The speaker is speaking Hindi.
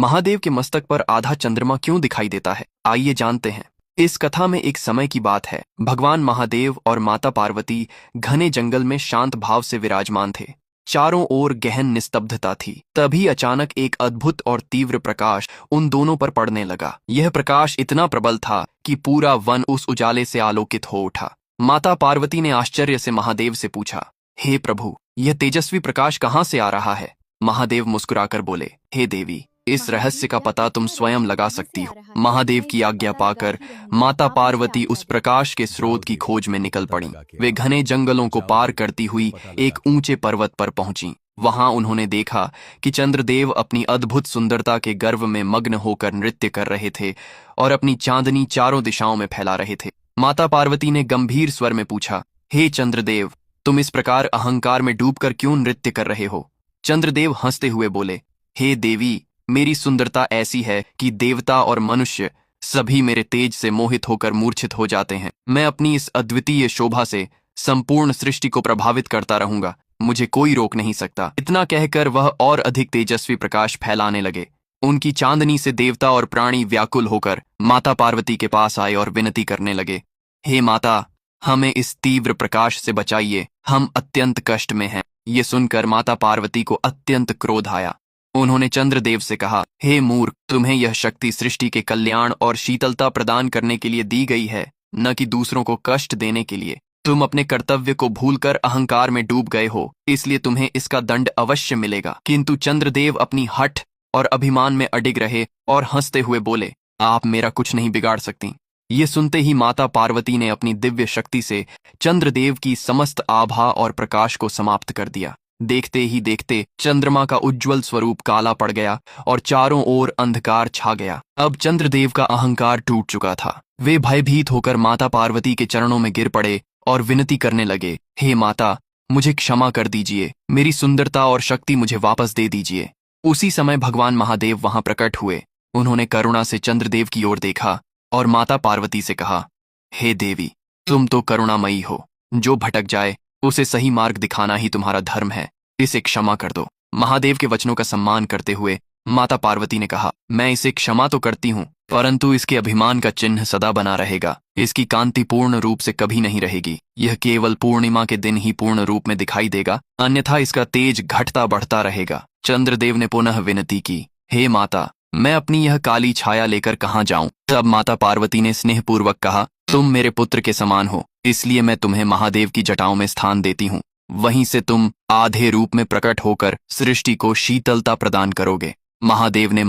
महादेव के मस्तक पर आधा चंद्रमा क्यों दिखाई देता है, आइए जानते हैं। इस कथा में एक समय की बात है। भगवान महादेव और माता पार्वती घने जंगल में शांत भाव से विराजमान थे। चारों ओर गहन निस्तब्धता थी। तभी अचानक एक अद्भुत और तीव्र प्रकाश उन दोनों पर पड़ने लगा। यह प्रकाश इतना प्रबल था कि पूरा वन उस उजाले से आलोकित हो उठा। माता पार्वती ने आश्चर्य से महादेव से पूछा, हे प्रभु, यह तेजस्वी प्रकाश कहाँ से आ रहा है? महादेव मुस्कुराकर बोले, हे देवी, इस रहस्य का पता तुम स्वयं लगा सकती हो। महादेव की आज्ञा पाकर माता पार्वती उस प्रकाश के स्रोत की खोज में निकल पड़ी। वे घने जंगलों को पार करती हुई एक ऊंचे पर्वत पर पहुंची। वहां उन्होंने देखा कि चंद्रदेव अपनी अद्भुत सुंदरता के गर्व में मग्न होकर नृत्य कर रहे थे और अपनी चांदनी चारों दिशाओं में फैला रहे थे। माता पार्वती ने गंभीर स्वर में पूछा, हे चंद्रदेव, तुम इस प्रकार अहंकार में डूबकर क्यों नृत्य कर रहे हो? चंद्रदेव हंसते हुए बोले, हे देवी, मेरी सुंदरता ऐसी है कि देवता और मनुष्य सभी मेरे तेज से मोहित होकर मूर्छित हो जाते हैं। मैं अपनी इस अद्वितीय शोभा से संपूर्ण सृष्टि को प्रभावित करता रहूंगा, मुझे कोई रोक नहीं सकता। इतना कहकर वह और अधिक तेजस्वी प्रकाश फैलाने लगे। उनकी चांदनी से देवता और प्राणी व्याकुल होकर माता पार्वती के पास आए और विनती करने लगे, हे माता, हमें इस तीव्र प्रकाश से बचाइए, हम अत्यंत कष्ट में हैं। ये सुनकर माता पार्वती को अत्यंत क्रोध आया। उन्होंने चंद्रदेव से कहा, हे मूर्ख, तुम्हें यह शक्ति सृष्टि के कल्याण और शीतलता प्रदान करने के लिए दी गई है, न कि दूसरों को कष्ट देने के लिए। तुम अपने कर्तव्य को भूलकर अहंकार में डूब गए हो, इसलिए तुम्हें इसका दंड अवश्य मिलेगा। किंतु चंद्रदेव अपनी हठ और अभिमान में अडिग रहे और हंसते हुए बोले, आप मेरा कुछ नहीं बिगाड़ सकती। ये सुनते ही माता पार्वती ने अपनी दिव्य शक्ति से चंद्रदेव की समस्त आभा और प्रकाश को समाप्त कर दिया। देखते ही देखते चंद्रमा का उज्ज्वल स्वरूप काला पड़ गया और चारों ओर अंधकार छा गया। अब चंद्रदेव का अहंकार टूट चुका था। वे भयभीत होकर माता पार्वती के चरणों में गिर पड़े और विनती करने लगे, हे माता, मुझे क्षमा कर दीजिए, मेरी सुंदरता और शक्ति मुझे वापस दे दीजिए। उसी समय भगवान महादेव वहां प्रकट हुए। उन्होंने करुणा से चंद्रदेव की ओर देखा और माता पार्वती से कहा, हे देवी, तुम तो करुणामयी हो, जो भटक जाए उसे सही मार्ग दिखाना ही तुम्हारा धर्म है, इसे क्षमा कर दो। महादेव के वचनों का सम्मान करते हुए माता पार्वती ने कहा, मैं इसे क्षमा तो करती हूँ, परंतु इसके अभिमान का चिन्ह सदा बना रहेगा। इसकी कांति पूर्ण रूप से कभी नहीं रहेगी। यह केवल पूर्णिमा के दिन ही पूर्ण रूप में दिखाई देगा, अन्यथा इसका तेज घटता बढ़ता रहेगा। चंद्रदेव ने पुनः विनती की, हे माता, मैं अपनी यह काली छाया लेकर कहाँ जाऊं? तब माता पार्वती ने स्नेहपूर्वक कहा, तुम मेरे पुत्र के समान हो, इसलिए मैं तुम्हें महादेव की जटाओं में स्थान देती हूँ। वहीं से तुम आधे रूप में प्रकट होकर सृष्टि को शीतलता प्रदान करोगे। महादेव ने